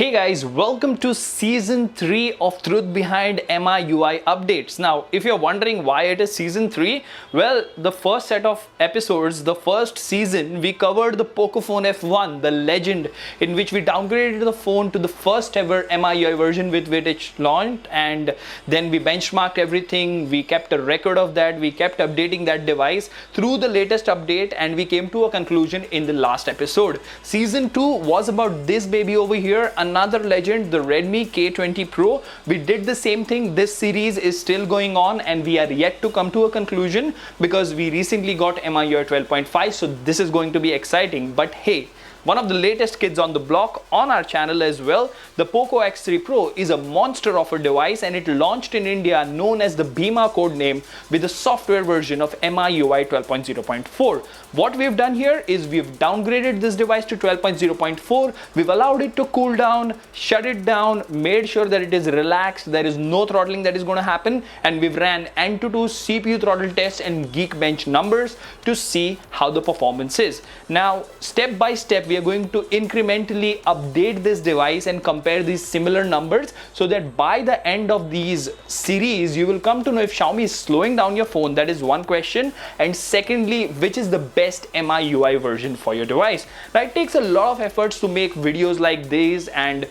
Hey guys, welcome to season 3 of Truth Behind MIUI updates. Now, if you're wondering why it is season 3, well, the first set of episodes, the first season, we covered the Poco phone F1, the legend, in which we downgraded the phone to the first ever MIUI version with which it launched, and then we benchmarked everything, we kept a record of that, we kept updating that device through the latest update, and we came to a conclusion in the last episode. Season 2 was about this baby over here, another legend, the Redmi K20 Pro. We did the same thing. This series is still going on and we are yet to come to a conclusion because we recently got MIUI 12.5, so this is going to be exciting. But hey, one of the latest kids on the block on our channel as well, the Poco X3 Pro, is a monster of a device, and it launched in India known as the Bhima code name with the software version of MIUI 12.0.4. What we've done here is we've downgraded this device to 12.0.4. We've allowed it to cool down, shut it down, made sure that it is relaxed, there is no throttling that is going to happen, and we've ran Antutu CPU throttle test and Geekbench numbers to see how the performance is. Now, step by step, we are going to incrementally update this device and compare these similar numbers so that by the end of these series you will come to know if Xiaomi is slowing down your phone. That is one question, and secondly, which is the best MIUI version for your device. Now, it takes a lot of efforts to make videos like these, and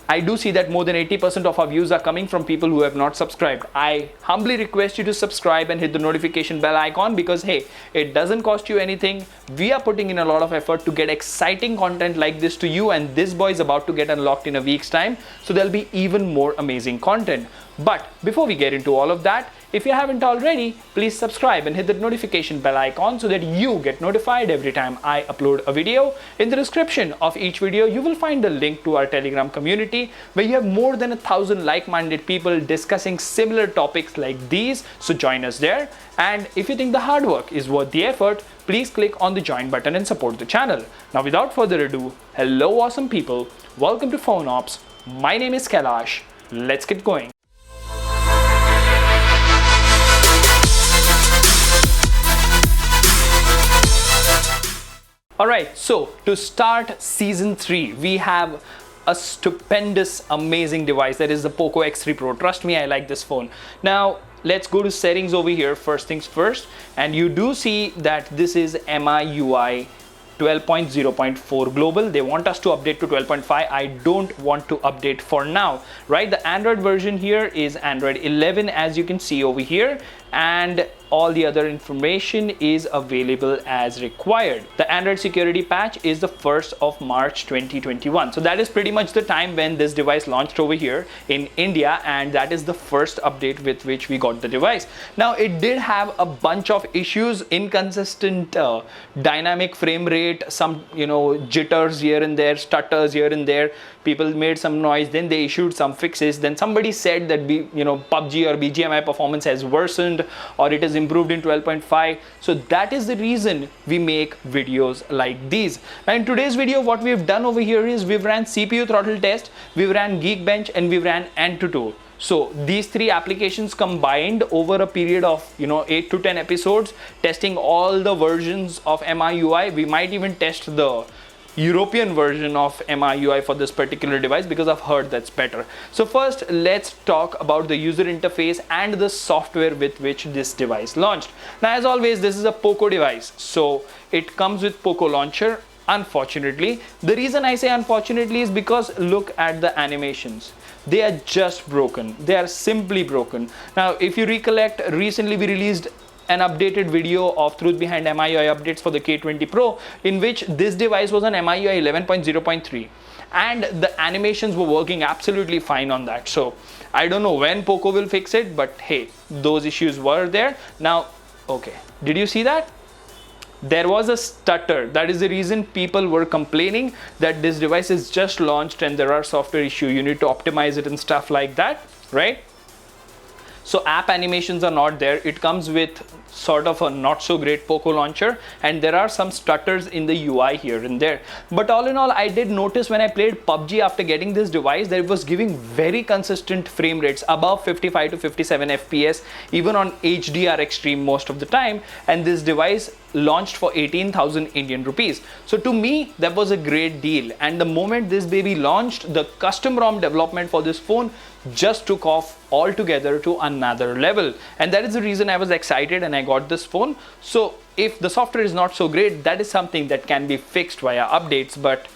I do see that more than 80% of our views are coming from people who have not subscribed. I humbly request you to subscribe and hit the notification bell icon because hey, it doesn't cost you anything. We are putting in a lot of effort to get exciting content like this to you, and this boy is about to get unlocked in a week's time, so there'll be even more amazing content. But before we get into all of that, if you haven't already, please subscribe and hit the notification bell icon so that you get notified every time I upload a video. In the description of each video, you will find a link to our Telegram community where you have more than 1,000 like-minded people discussing similar topics like these, so join us there. And if you think the hard work is worth the effort, please click on the join button and support the channel. Now, without further ado, hello awesome people, welcome to PhoneOps. My name is Kailash. Let's get going. Alright, so to start season 3, we have a stupendous, amazing device that is the Poco X3 Pro. Trust me, I like this phone. Now, let's go to settings over here, first things first, and you do see that this is MIUI 12.0.4 global. They want us to update to 12.5. I don't want to update for now, right? The Android version here is Android 11, as you can see over here, and all the other information is available as required. The Android security patch is the 1st of March 2021. So that is pretty much the time when this device launched over here in India, and that is the first update with which we got the device. Now, it did have a bunch of issues, inconsistent dynamic frame rate, some jitters here and there, stutters here and there. People made some noise, then they issued some fixes. Then somebody said that PUBG or BGMI performance has worsened or it is improved in 12.5. So that is the reason we make videos like these. Now, in today's video, what we've done over here is we've ran CPU throttle test, we've ran Geekbench, and we've ran Antutu. So these three applications combined over a period of 8 to 10 episodes, testing all the versions of MIUI. We might even test the European version of MIUI for this particular device because I've heard that's better. So first, let's talk about the user interface and the software with which this device launched. Now, as always, this is a Poco device, so it comes with Poco Launcher. Unfortunately, the reason I say unfortunately is because look at the animations. They are just broken. They are simply broken. Now, if you recollect, recently we released an updated video of Truth Behind MIUI updates for the K20 Pro, in which this device was on MIUI 11.0.3, and the animations were working absolutely fine on that. So I don't know when Poco will fix it, but hey, those issues were there. Now, okay, did you see that? There was a stutter. That is the reason people were complaining that this device is just launched and there are software issues. You need to optimize it and stuff like that, right? So app animations are not there. It comes with sort of a not so great Poco launcher, and there are some stutters in the UI here and there. But all in all, I did notice when I played PUBG after getting this device that it was giving very consistent frame rates above 55 to 57 FPS, even on HDR extreme most of the time. And this device launched for 18,000 Indian rupees. So to me, that was a great deal. And the moment this baby launched, the custom ROM development for this phone just took off altogether to another level. And that is the reason I was excited and I got this phone. So if the software is not so great, that is something that can be fixed via updates. But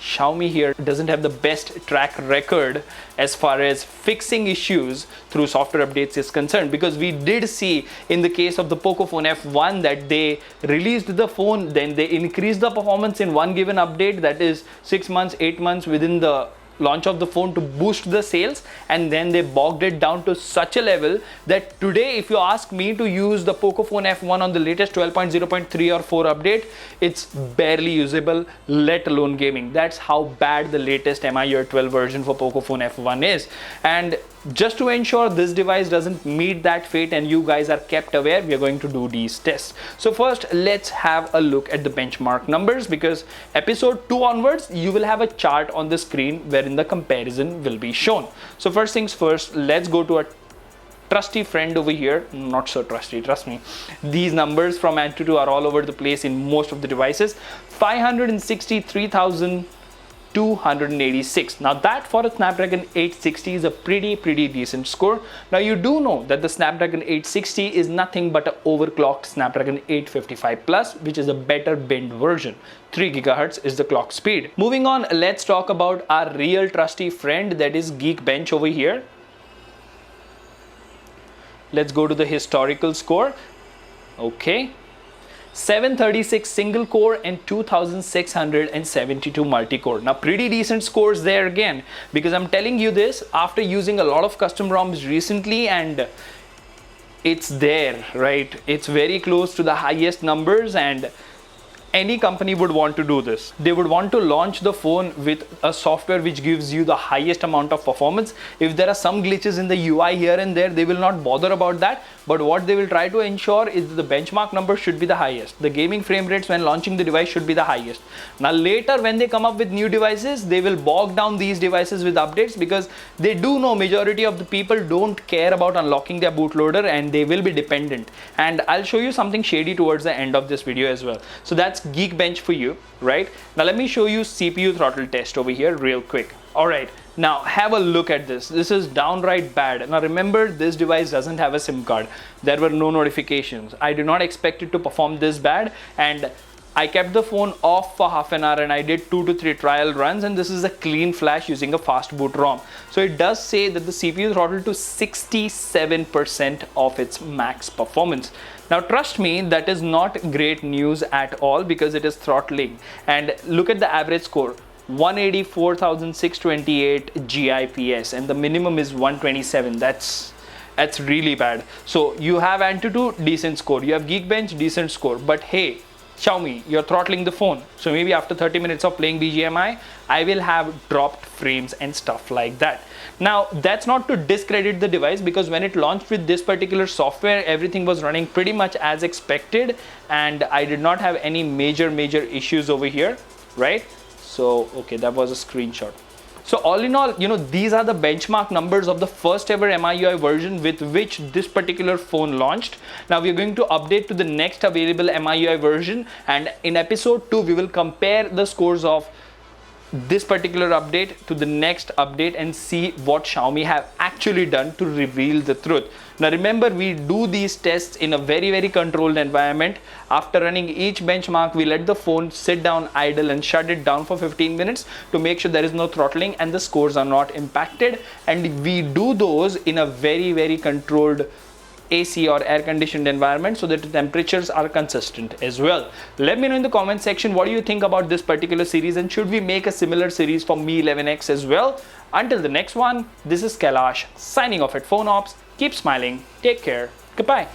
Xiaomi here doesn't have the best track record as far as fixing issues through software updates is concerned, because we did see in the case of the Poco phone F1 that they released the phone, then they increased the performance in one given update, that is 6 months, 8 months within the launch of the phone, to boost the sales, and then they bogged it down to such a level that today if you ask me to use the Poco phone F1 on the latest 12.0.3 or 4 update, it's barely usable, let alone gaming. That's how bad the latest MIUI 12 version for Poco phone F1 is. And just to ensure this device doesn't meet that fate and you guys are kept aware, we are going to do these tests. So first, let's have a look at the benchmark numbers, because episode 2 onwards you will have a chart on the screen wherein the comparison will be shown. So first things first, let's go to a trusty friend over here. Not so trusty, trust me. These numbers from Antutu are all over the place in most of the devices. 563,286. Now that for a Snapdragon 860 is a pretty decent score. Now you do know that the Snapdragon 860 is nothing but an overclocked Snapdragon 855 Plus, which is a better binned version. 3 GHz is the clock speed. Moving on, let's talk about our real trusty friend, that is Geekbench over here. Let's go to the historical score. Okay. 736 single core and 2672 multi-core. Now pretty decent scores there again, because I'm telling you this after using a lot of custom ROMs recently, and it's there, right? It's very close to the highest numbers, and any company would want to do this. They would want to launch the phone with a software which gives you the highest amount of performance. If there are some glitches in the UI here and there, they will not bother about that. But what they will try to ensure is the benchmark number should be the highest. The gaming frame rates when launching the device should be the highest. Now later when they come up with new devices, they will bog down these devices with updates, because they do know majority of the people don't care about unlocking their bootloader and they will be dependent. And I'll show you something shady towards the end of this video as well. So that's Geekbench for you, right? Now let me show you CPU throttle test over here real quick. All right, now have a look at this. This is downright bad. Now remember, this device doesn't have a SIM card. There were no notifications. I did not expect it to perform this bad, and I kept the phone off for half an hour and I did 2 to 3 trial runs, and this is a clean flash using a fast boot ROM. So it does say that the CPU throttled to 67% of its max performance. Now trust me, that is not great news at all, because it is throttling. And look at the average score, 184,628 GIPS, and the minimum is 127. That's really bad. So you have Antutu, decent score. You have Geekbench, decent score. But hey, Xiaomi, you're throttling the phone. So maybe after 30 minutes of playing BGMI, I will have dropped frames and stuff like that. Now, that's not to discredit the device, because when it launched with this particular software, everything was running pretty much as expected, and I did not have any major issues over here, right? So, okay, that was a screenshot. So all in all, you know, these are the benchmark numbers of the first ever MIUI version with which this particular phone launched. Now we are going to update to the next available MIUI version, and in episode 2 we will compare the scores of this particular update to the next update and see what Xiaomi have actually done to reveal the truth. Now remember, we do these tests in a very controlled environment. After running each benchmark, we let the phone sit down, idle, and shut it down for 15 minutes to make sure there is no throttling and the scores are not impacted. And we do those in a very controlled AC or air conditioned environment so that the temperatures are consistent as well. Let me know in the comment section what do you think about this particular series, and should we make a similar series for Mi 11X as well. Until the next one, this is Kailash signing off at PhoneOps. Keep smiling, take care, goodbye.